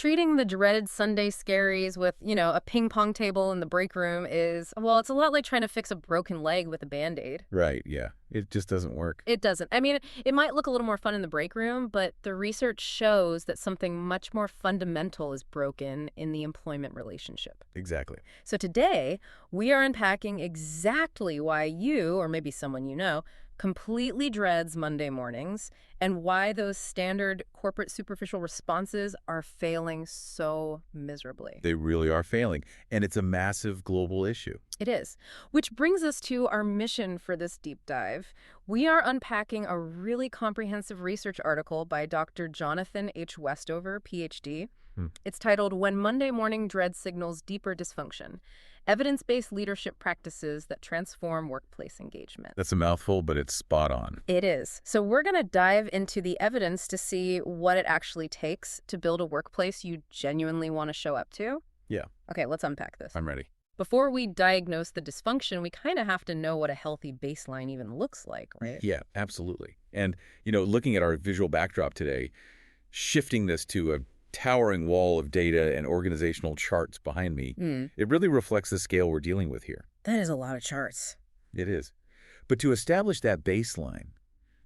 treating the dreaded Sunday scaries with, a ping pong table in the break room is, well, it's a lot like trying to fix a broken leg with a Band-Aid. Right, yeah. It just doesn't work. It doesn't. I mean, it might look a little more fun in the break room, but the research shows that something much more fundamental is broken in the employment relationship. Exactly. So today, we are unpacking exactly why you, or maybe someone you know, completely dreads Monday mornings and why those standard corporate superficial responses are failing so miserably. They really are failing, and it's a massive global issue. It is. Which brings us to our mission for this deep dive. We are unpacking a really comprehensive research article by Dr. Jonathan H. Westover, PhD. It's titled When Monday Morning Dread Signals Deeper Dysfunction: Evidence-Based Leadership Practices That Transform Workplace Engagement. That's a mouthful, but it's spot on. It is. So we're going to dive into the evidence to see what it actually takes to build a workplace you genuinely want to show up to. Yeah. Okay, let's unpack this. I'm ready. Before we diagnose the dysfunction, we kind of have to know what a healthy baseline even looks like, right? Yeah, absolutely. And, looking at our visual backdrop today, shifting this to a towering wall of data and organizational charts behind me, it really reflects the scale we're dealing with here. That is a lot of charts. It is. But to establish that baseline,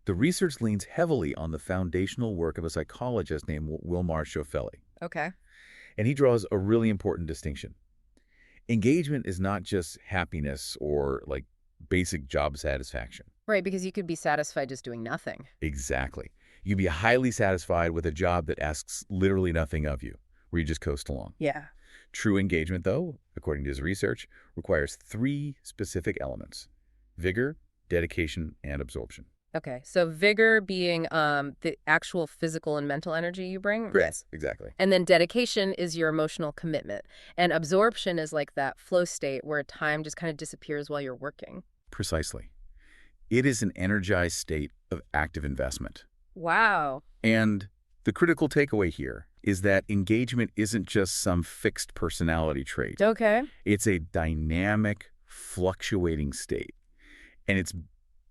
the research leans heavily on the foundational work of a psychologist named Wilmar Schofeli. Okay. And he draws a really important distinction. Engagement is not just happiness or basic job satisfaction. Right, because you could be satisfied just doing nothing. Exactly. You'd be highly satisfied with a job that asks literally nothing of you, where you just coast along. Yeah. True engagement, though, according to his research, requires 3 specific elements: vigor, dedication, and absorption. Okay, so vigor being the actual physical and mental energy you bring? Yes, exactly. And then dedication is your emotional commitment. And absorption is like that flow state where time just kind of disappears while you're working. Precisely. It is an energized state of active investment. Wow. And the critical takeaway here is that engagement isn't just some fixed personality trait. Okay. It's a dynamic, fluctuating state. And it's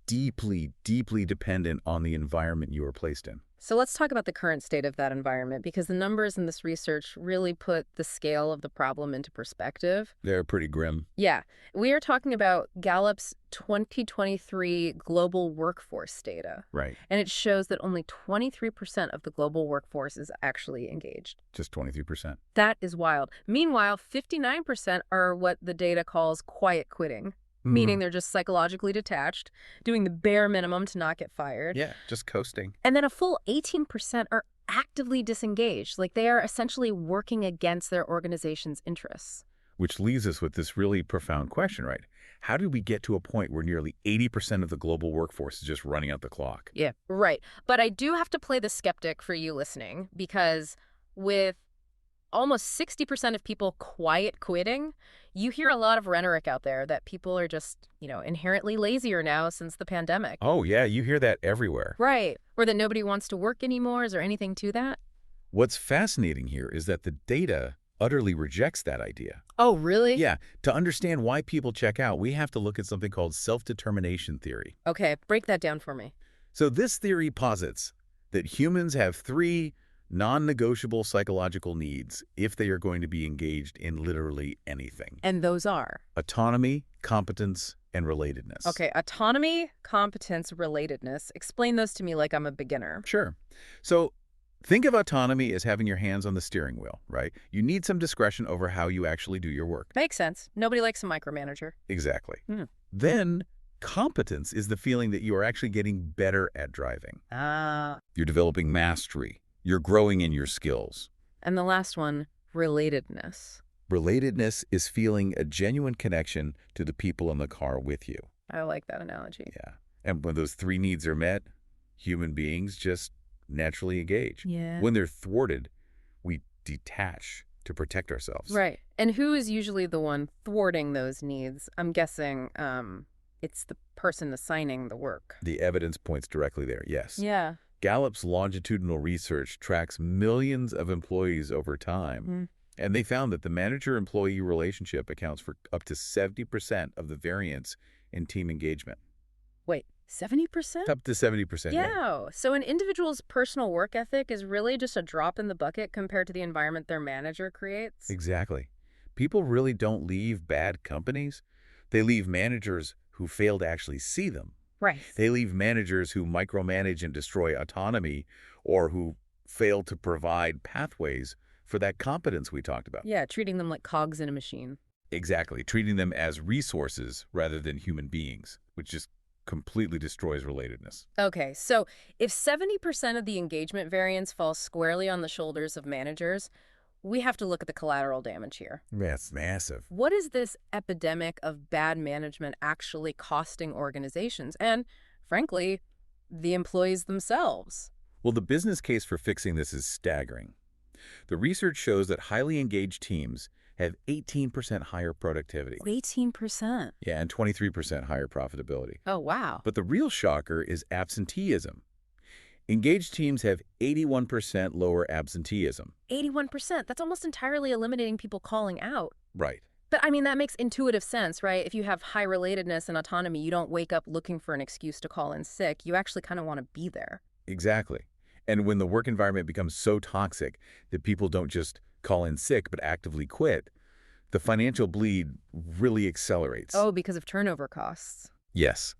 deeply, deeply dependent on the environment you are placed in. So let's talk about the current state of that environment, because the numbers in this research really put the scale of the problem into perspective. They're pretty grim. Yeah. We are talking about Gallup's 2023 global workforce data. Right. And it shows that only 23% of the global workforce is actually engaged. Just 23%. That is wild. Meanwhile, 59% are what the data calls quiet quitting, meaning they're just psychologically detached, doing the bare minimum to not get fired. Yeah, just coasting. And then a full 18% are actively disengaged, like they are essentially working against their organization's interests. Which leaves us with this really profound question, right? How did we get to a point where nearly 80% of the global workforce is just running out the clock? Yeah, right. But I do have to play the skeptic for you listening, because with almost 60% of people quiet quitting, you hear a lot of rhetoric out there that people are just, inherently lazier now since the pandemic. Oh, yeah, you hear that everywhere. Right. Or that nobody wants to work anymore. Is there anything to that? What's fascinating here is that the data utterly rejects that idea. Oh, really? Yeah, to understand why people check out, we have to look at something called self-determination theory. Okay, break that down for me. So this theory posits that humans have 3 non-negotiable psychological needs if they are going to be engaged in literally anything. And those are? Autonomy, competence, and relatedness. Okay, autonomy, competence, relatedness. Explain those to me like I'm a beginner. Sure. So think of autonomy as having your hands on the steering wheel, right? You need some discretion over how you actually do your work. Makes sense. Nobody likes a micromanager. Exactly. Then competence is the feeling that you are actually getting better at driving. You're developing mastery. You're growing in your skills. And the last one, relatedness. Relatedness is feeling a genuine connection to the people in the car with you. I like that analogy. Yeah. And when those 3 needs are met, human beings just naturally engage. Yeah. When they're thwarted, we detach to protect ourselves. Right. And who is usually the one thwarting those needs? I'm guessing it's the person assigning the work. The evidence points directly there, yes. Yeah. Gallup's longitudinal research tracks millions of employees over time, and they found that the manager-employee relationship accounts for up to 70% of the variance in team engagement. Wait, 70%? Up to 70%, yeah. Yeah. So an individual's personal work ethic is really just a drop in the bucket compared to the environment their manager creates? Exactly. People really don't leave bad companies. They leave managers who fail to actually see them. Right. They leave managers who micromanage and destroy autonomy or who fail to provide pathways for that competence we talked about. Yeah, treating them like cogs in a machine. Exactly. Treating them as resources rather than human beings, which just completely destroys relatedness. Okay, so if 70% of the engagement variance falls squarely on the shoulders of managers, we have to look at the collateral damage here. That's massive. What is this epidemic of bad management actually costing organizations and, frankly, the employees themselves? Well, the business case for fixing this is staggering. The research shows that highly engaged teams have 18% higher productivity. 18%. Yeah, and 23% higher profitability. Oh, wow. But the real shocker is absenteeism. Engaged teams have 81% lower absenteeism. 81%. That's almost entirely eliminating people calling out. Right. But I mean, that makes intuitive sense, right? If you have high relatedness and autonomy, you don't wake up looking for an excuse to call in sick. You actually kind of want to be there. Exactly. And when the work environment becomes so toxic that people don't just call in sick but actively quit, the financial bleed really accelerates. Oh, because of turnover costs. Yes.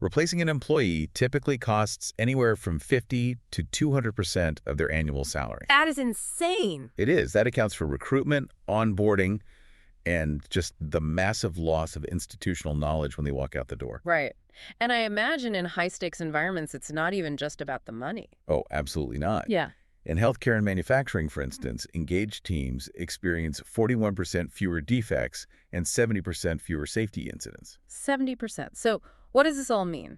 Replacing an employee typically costs anywhere from 50 to 200% of their annual salary. That is insane. It is. That accounts for recruitment, onboarding, and just the massive loss of institutional knowledge when they walk out the door. Right. And I imagine in high-stakes environments, it's not even just about the money. Oh, absolutely not. Yeah. In healthcare and manufacturing, for instance, engaged teams experience 41% fewer defects and 70% fewer safety incidents. 70%. So what does this all mean?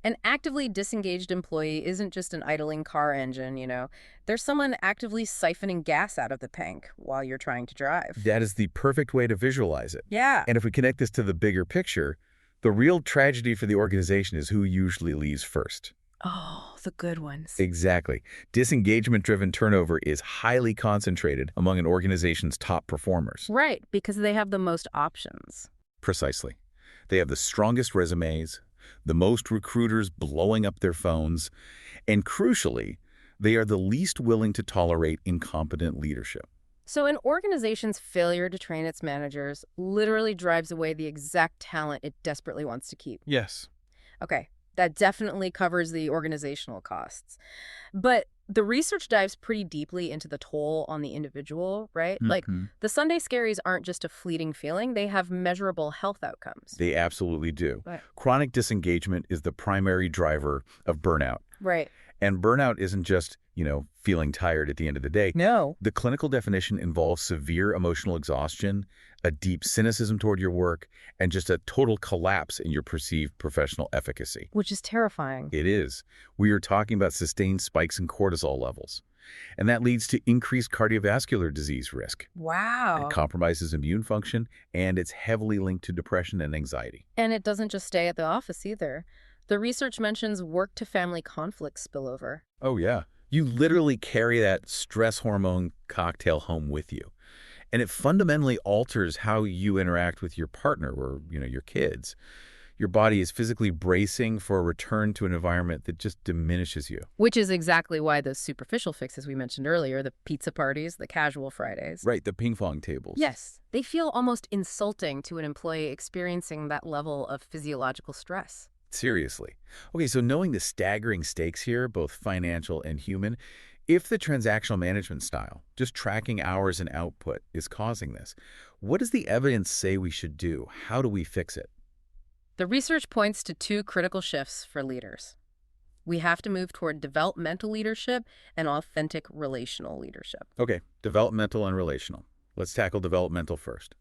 An actively disengaged employee isn't just an idling car engine, you know. There's someone actively siphoning gas out of the tank while you're trying to drive. That is the perfect way to visualize it. Yeah. And if we connect this to the bigger picture, the real tragedy for the organization is who usually leaves first. Oh, the good ones. Exactly. Disengagement-driven turnover is highly concentrated among an organization's top performers. Right, because they have the most options. Precisely. They have the strongest resumes, the most recruiters blowing up their phones, and crucially, they are the least willing to tolerate incompetent leadership. So an organization's failure to train its managers literally drives away the exact talent it desperately wants to keep. Yes. Okay, that definitely covers the organizational costs. But the research dives pretty deeply into the toll on the individual, right? Like, the Sunday scaries aren't just a fleeting feeling. They have measurable health outcomes. They absolutely do. Right. Chronic disengagement is the primary driver of burnout. Right. And burnout isn't just, feeling tired at the end of the day. No. The clinical definition involves severe emotional exhaustion, a deep cynicism toward your work, and just a total collapse in your perceived professional efficacy. Which is terrifying. It is. We are talking about sustained spikes in cortisol levels. And that leads to increased cardiovascular disease risk. Wow. It compromises immune function, and it's heavily linked to depression and anxiety. And it doesn't just stay at the office either. The research mentions work-to-family conflict spillover. Oh, yeah. You literally carry that stress hormone cocktail home with you. And it fundamentally alters how you interact with your partner or, your kids. Your body is physically bracing for a return to an environment that just diminishes you. Which is exactly why those superficial fixes we mentioned earlier, the pizza parties, the casual Fridays. Right, the ping pong tables. Yes, they feel almost insulting to an employee experiencing that level of physiological stress. Seriously. Okay, so knowing the staggering stakes here, both financial and human, if the transactional management style, just tracking hours and output, is causing this, what does the evidence say we should do? How do we fix it? The research points to two critical shifts for leaders. We have to move toward developmental leadership and authentic relational leadership. Okay, developmental and relational. Let's tackle developmental first.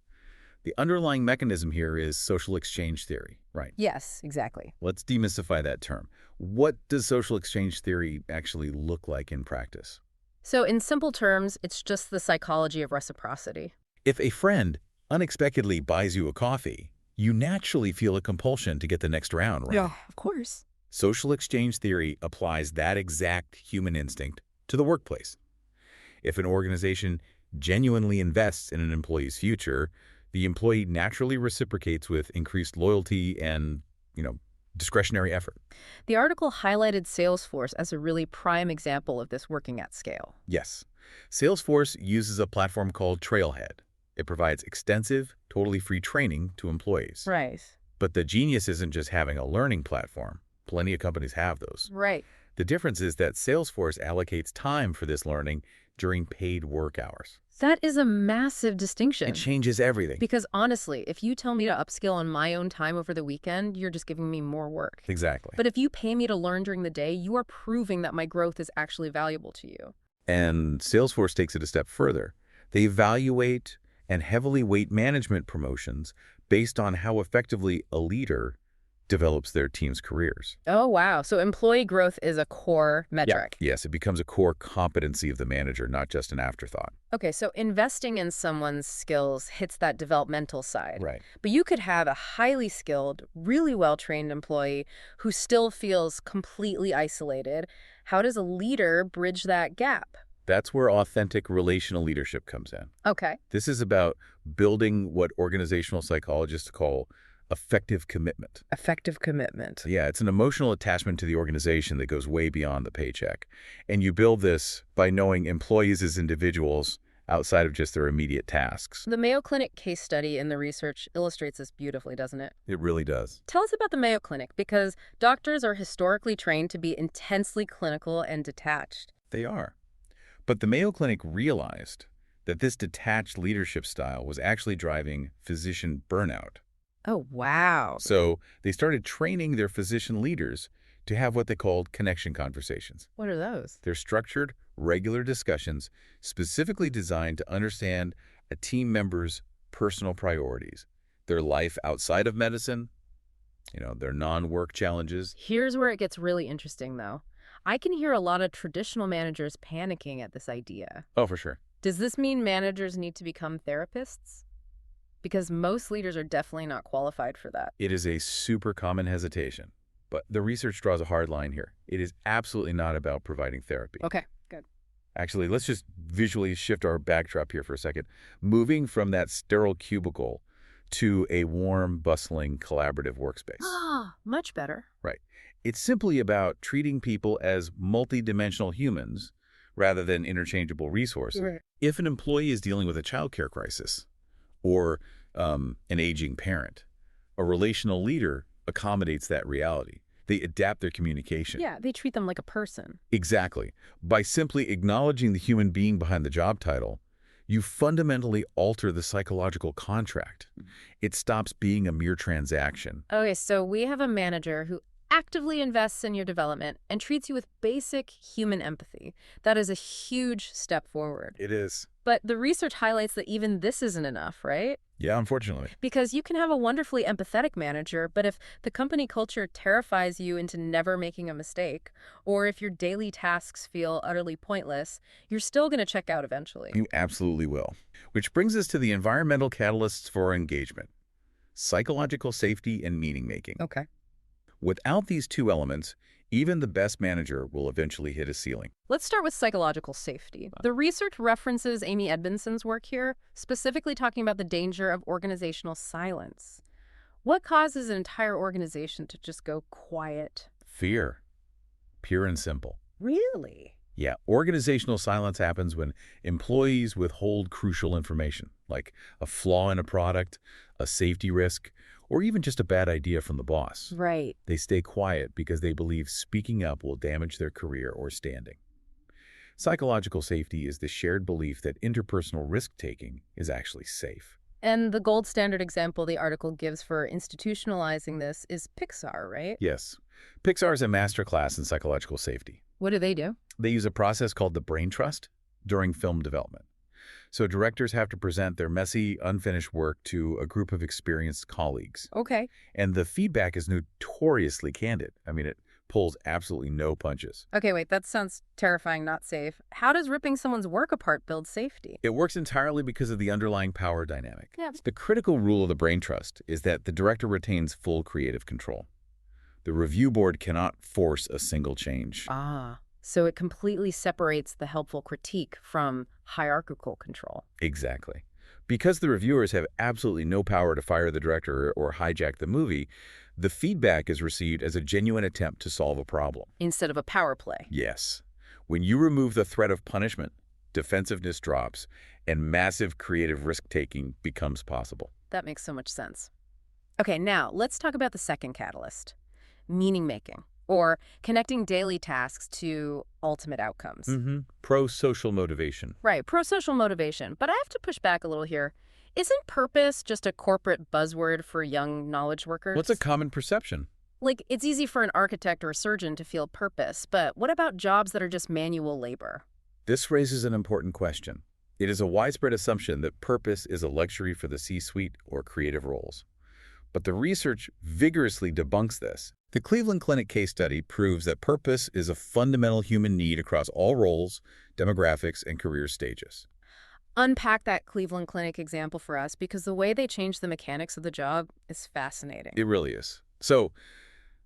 The underlying mechanism here is social exchange theory, right? Yes, exactly. Let's demystify that term. What does social exchange theory actually look like in practice? So in simple terms, it's just the psychology of reciprocity. If a friend unexpectedly buys you a coffee, you naturally feel a compulsion to get the next round, right? Yeah, of course. Social exchange theory applies that exact human instinct to the workplace. If an organization genuinely invests in an employee's future, the employee naturally reciprocates with increased loyalty and, discretionary effort. The article highlighted Salesforce as a really prime example of this working at scale. Yes. Salesforce uses a platform called Trailhead. It provides extensive, totally free training to employees. Right. But the genius isn't just having a learning platform. Plenty of companies have those. Right. The difference is that Salesforce allocates time for this learning during paid work hours. That is a massive distinction. It changes everything. Because honestly, if you tell me to upskill on my own time over the weekend, you're just giving me more work. Exactly. But if you pay me to learn during the day, you are proving that my growth is actually valuable to you. And Salesforce takes it a step further. They evaluate and heavily weight management promotions based on how effectively a leader develops their team's careers. Oh, wow. So employee growth is a core metric. Yeah. Yes, it becomes a core competency of the manager, not just an afterthought. Okay, so investing in someone's skills hits that developmental side. Right. But you could have a highly skilled, really well-trained employee who still feels completely isolated. How does a leader bridge that gap? That's where authentic relational leadership comes in. Okay. This is about building what organizational psychologists call effective commitment. Effective commitment. Yeah, it's an emotional attachment to the organization that goes way beyond the paycheck. And you build this by knowing employees as individuals outside of just their immediate tasks. The Mayo Clinic case study in the research illustrates this beautifully, doesn't it? It really does. Tell us about the Mayo Clinic, because doctors are historically trained to be intensely clinical and detached. They are. But the Mayo Clinic realized that this detached leadership style was actually driving physician burnout. Oh, wow. So they started training their physician leaders to have what they called connection conversations. What are those? They're structured, regular discussions specifically designed to understand a team member's personal priorities, their life outside of medicine, their non-work challenges. Here's where it gets really interesting, though. I can hear a lot of traditional managers panicking at this idea. Oh, for sure. Does this mean managers need to become therapists? Because most leaders are definitely not qualified for that. It is a super common hesitation, but the research draws a hard line here. It is absolutely not about providing therapy. Okay, good. Actually, let's just visually shift our backdrop here for a second. Moving from that sterile cubicle to a warm, bustling, collaborative workspace. Ah, much better. Right. It's simply about treating people as multidimensional humans rather than interchangeable resources. Right. If an employee is dealing with a childcare crisis or an aging parent, a relational leader accommodates that reality. They adapt their communication. Yeah, they treat them like a person. Exactly. By simply acknowledging the human being behind the job title, you fundamentally alter the psychological contract. It stops being a mere transaction. Okay, so we have a manager who actively invests in your development and treats you with basic human empathy. That is a huge step forward. It is. But the research highlights that even this isn't enough, right? Yeah, unfortunately. Because you can have a wonderfully empathetic manager, but if the company culture terrifies you into never making a mistake, or if your daily tasks feel utterly pointless, you're still going to check out eventually. You absolutely will. Which brings us to the environmental catalysts for engagement: psychological safety and meaning making. Okay. Without these two elements, even the best manager will eventually hit a ceiling. Let's start with psychological safety. The research references Amy Edmondson's work here, specifically talking about the danger of organizational silence. What causes an entire organization to just go quiet? Fear. Pure and simple. Really? Yeah, organizational silence happens when employees withhold crucial information, like a flaw in a product, a safety risk, or even just a bad idea from the boss. Right. They stay quiet because they believe speaking up will damage their career or standing. Psychological safety is the shared belief that interpersonal risk-taking is actually safe. And the gold standard example the article gives for institutionalizing this is Pixar, right? Yes. Pixar is a masterclass in psychological safety. What do? They use a process called the brain trust during film development. So directors have to present their messy, unfinished work to a group of experienced colleagues. Okay. And the feedback is notoriously candid. I mean, it pulls absolutely no punches. Okay, wait, that sounds terrifying, not safe. How does ripping someone's work apart build safety? It works entirely because of the underlying power dynamic. Yeah. The critical rule of the brain trust is that the director retains full creative control. The review board cannot force a single change. Ah, so it completely separates the helpful critique from hierarchical control. Exactly. Because the reviewers have absolutely no power to fire the director or hijack the movie, The feedback is received as a genuine attempt to solve a problem. Instead of a power play. Yes. When you remove the threat of punishment, defensiveness drops, and massive creative risk-taking becomes possible. That makes so much sense. Okay, now let's talk about the second catalyst, meaning-making, or connecting daily tasks to ultimate outcomes. Pro-social motivation. Right, pro-social motivation. But I have to push back a little here. Isn't purpose just a corporate buzzword for young knowledge workers? What's a common perception? Like, it's easy for an architect or a surgeon to feel purpose, but what about jobs that are just manual labor? This raises an important question. It is a widespread assumption that purpose is a luxury for the C-suite or creative roles. But the research vigorously debunks this. The Cleveland Clinic case study proves that purpose is a fundamental human need across all roles, demographics, and career stages. Unpack that Cleveland Clinic example for us, because the way they changed the mechanics of the job is fascinating. It really is. So,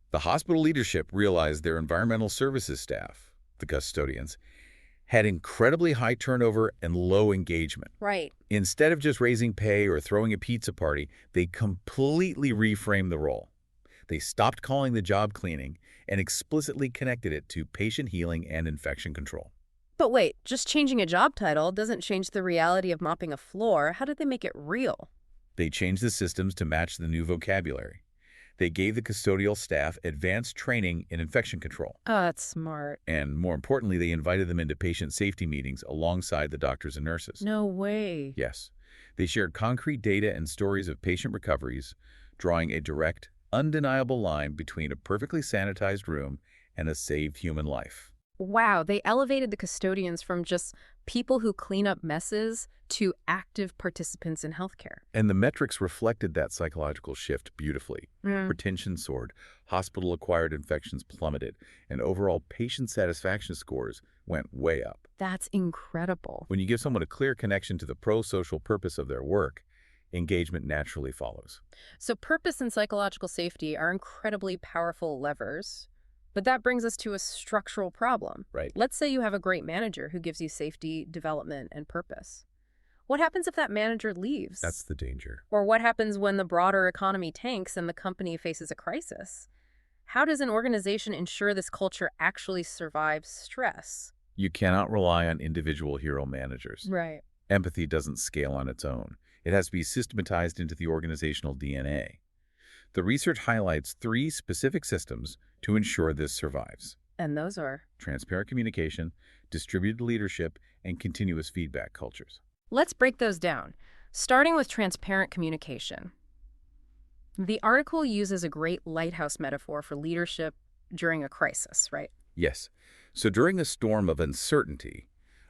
the hospital leadership realized their environmental services staff, the custodians, had incredibly high turnover and low engagement. Right. Instead of just raising pay or throwing a pizza party, they completely reframed the role. They stopped calling the job cleaning and explicitly connected it to patient healing and infection control. But wait, just changing a job title doesn't change the reality of mopping a floor. How did they make it real? They changed the systems to match the new vocabulary. They gave the custodial staff advanced training in infection control. Oh, that's smart. And more importantly, they invited them into patient safety meetings alongside the doctors and nurses. No way. Yes. They shared concrete data and stories of patient recoveries, drawing a direct, undeniable line between a perfectly sanitized room and a saved human life. Wow, they elevated the custodians from just people who clean up messes to active participants in healthcare. And the metrics reflected that psychological shift beautifully. Retention soared, hospital-acquired infections plummeted, and overall patient satisfaction scores went way up. That's incredible. When you give someone a clear connection to the pro-social purpose of their work, engagement naturally follows. So purpose and psychological safety are incredibly powerful levers. But that brings us to a structural problem. Right. Let's say you have a great manager who gives you safety, development, and purpose. What happens if that manager leaves? That's the danger. Or what happens when the broader economy tanks and the company faces a crisis? How does an organization ensure this culture actually survives stress? You cannot rely on individual hero managers. Right. Empathy doesn't scale on its own. It has to be systematized into the organizational DNA. The research highlights 3 specific systems to ensure this survives. And those are? Transparent communication, distributed leadership, and continuous feedback cultures. Let's break those down, starting with transparent communication. The article uses a great lighthouse metaphor for leadership during a crisis, right? Yes. So during a storm of uncertainty,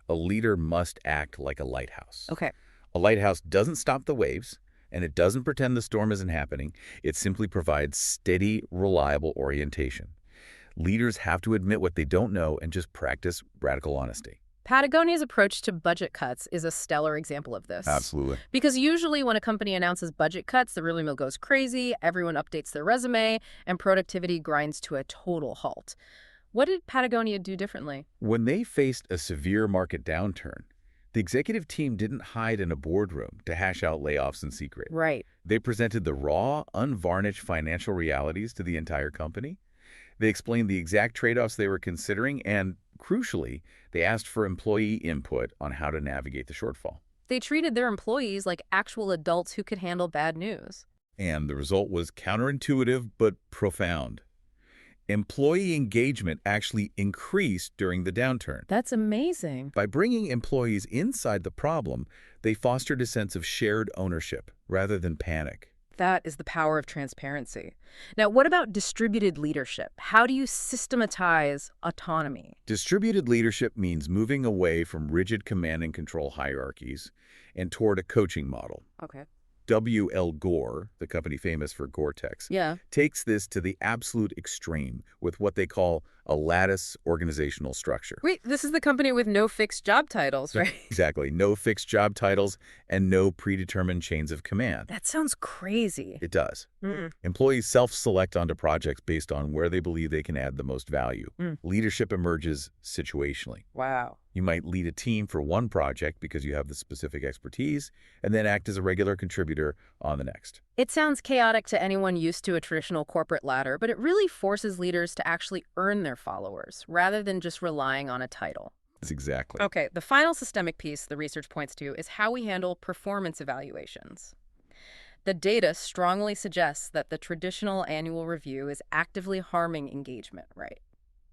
a leader must act like a lighthouse. Okay. A lighthouse doesn't stop the waves, and it doesn't pretend the storm isn't happening. It simply provides steady, reliable orientation. Leaders have to admit what they don't know and just practice radical honesty. Patagonia's approach to budget cuts is a stellar example of this. Absolutely. Because usually when a company announces budget cuts, the rumor mill goes crazy, everyone updates their resume, and productivity grinds to a total halt. What did Patagonia do differently? When they faced a severe market downturn, the executive team didn't hide in a boardroom to hash out layoffs in secret. Right. They presented the raw, unvarnished financial realities to the entire company. They explained the exact trade-offs they were considering, and crucially, they asked for employee input on how to navigate the shortfall. They treated their employees like actual adults who could handle bad news. And the result was counterintuitive but profound. Employee engagement actually increased during the downturn. That's amazing. By bringing employees inside the problem, they fostered a sense of shared ownership rather than panic. That is the power of transparency. Now, what about distributed leadership? How do you systematize autonomy? Distributed leadership means moving away from rigid command and control hierarchies and toward a coaching model. Okay. W.L. Gore, the company famous for Gore-Tex, takes this to the absolute extreme with what they call a lattice organizational structure. Wait, this is the company with no fixed job titles, right? Exactly. No fixed job titles and no predetermined chains of command. That sounds crazy. It does. Employees self-select onto projects based on where they believe they can add the most value. Leadership emerges situationally. Wow. You might lead a team for one project because you have the specific expertise, and then act as a regular contributor on the next. It sounds chaotic to anyone used to a traditional corporate ladder, but it really forces leaders to actually earn their followers, rather than just relying on a title. That's exactly. Okay, the final systemic piece the research points to is how we handle performance evaluations. The data strongly suggests that the traditional annual review is actively harming engagement, right?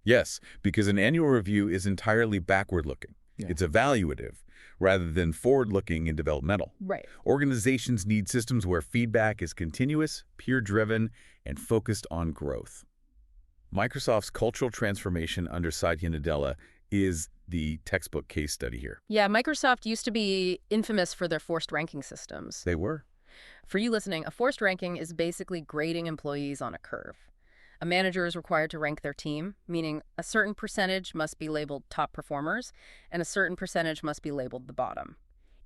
Yes, because an annual review is entirely backward-looking. Yeah. It's evaluative, rather than forward-looking and developmental. Right. Organizations need systems where feedback is continuous, peer-driven, and focused on growth. Microsoft's cultural transformation under Satya Nadella is the textbook case study here. Yeah, Microsoft used to be infamous for their forced ranking systems. They were. For you listening, a forced ranking is basically grading employees on a curve. A manager is required to rank their team, meaning a certain percentage must be labeled top performers and a certain percentage must be labeled the bottom,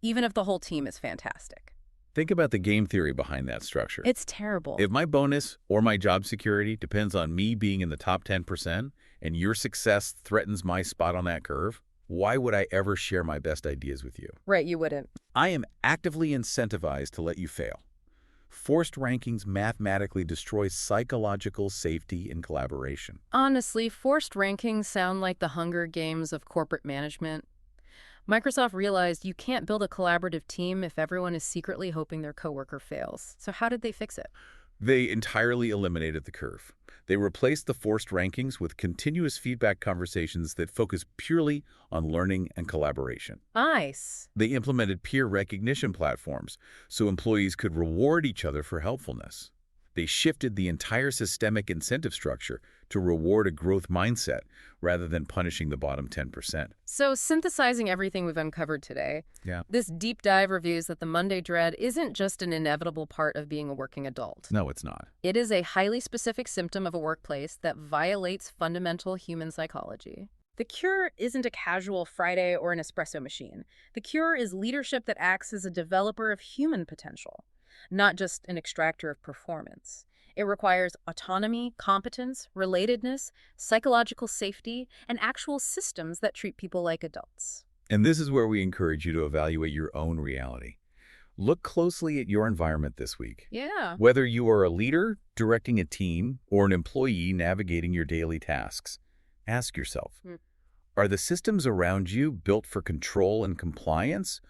even if the whole team is fantastic. Think about the game theory behind that structure. It's terrible. If my bonus or my job security depends on me being in the top 10% and your success threatens my spot on that curve, why would I ever share my best ideas with you? Right, you wouldn't. I am actively incentivized to let you fail. Forced rankings mathematically destroy psychological safety and collaboration. Honestly, forced rankings sound like the Hunger Games of corporate management. Microsoft realized you can't build a collaborative team if everyone is secretly hoping their coworker fails. So how did they fix it? They entirely eliminated the curve. They replaced the forced rankings with continuous feedback conversations that focus purely on learning and collaboration. Nice. They implemented peer recognition platforms so employees could reward each other for helpfulness. They shifted the entire systemic incentive structure to reward a growth mindset rather than punishing the bottom 10%. So synthesizing everything we've uncovered today, this deep dive reviews that the Monday dread isn't just an inevitable part of being a working adult. No, it's not. It is a highly specific symptom of a workplace that violates fundamental human psychology. The cure isn't a casual Friday or an espresso machine. The cure is leadership that acts as a developer of human potential, not just an extractor of performance. It requires autonomy, competence, relatedness, psychological safety, and actual systems that treat people like adults. And this is where we encourage you to evaluate your own reality. Look closely at your environment this week. Yeah. Whether you are a leader directing a team or an employee navigating your daily tasks, ask yourself, are the systems around you built for control and compliance,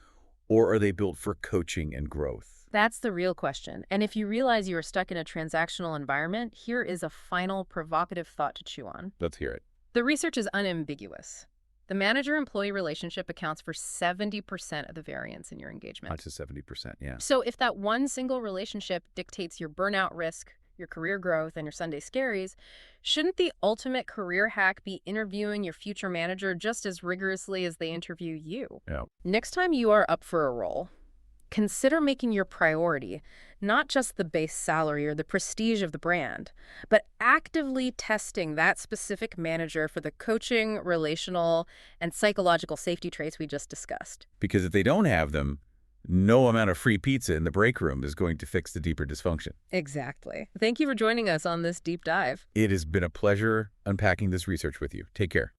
or are they built for coaching and growth? That's the real question. And if you realize you are stuck in a transactional environment, here is a final provocative thought to chew on. Let's hear it. The research is unambiguous. The manager-employee relationship accounts for 70% of the variance in your engagement. Not to 70%, yeah. So if that one single relationship dictates your burnout risk, your career growth, and your Sunday scaries, shouldn't the ultimate career hack be interviewing your future manager just as rigorously as they interview you? Yeah. Next time you are up for a role, consider making your priority not just the base salary or the prestige of the brand, but actively testing that specific manager for the coaching, relational, and psychological safety traits we just discussed. Because if they don't have them, no amount of free pizza in the break room is going to fix the deeper dysfunction. Exactly. Thank you for joining us on this deep dive. It has been a pleasure unpacking this research with you. Take care.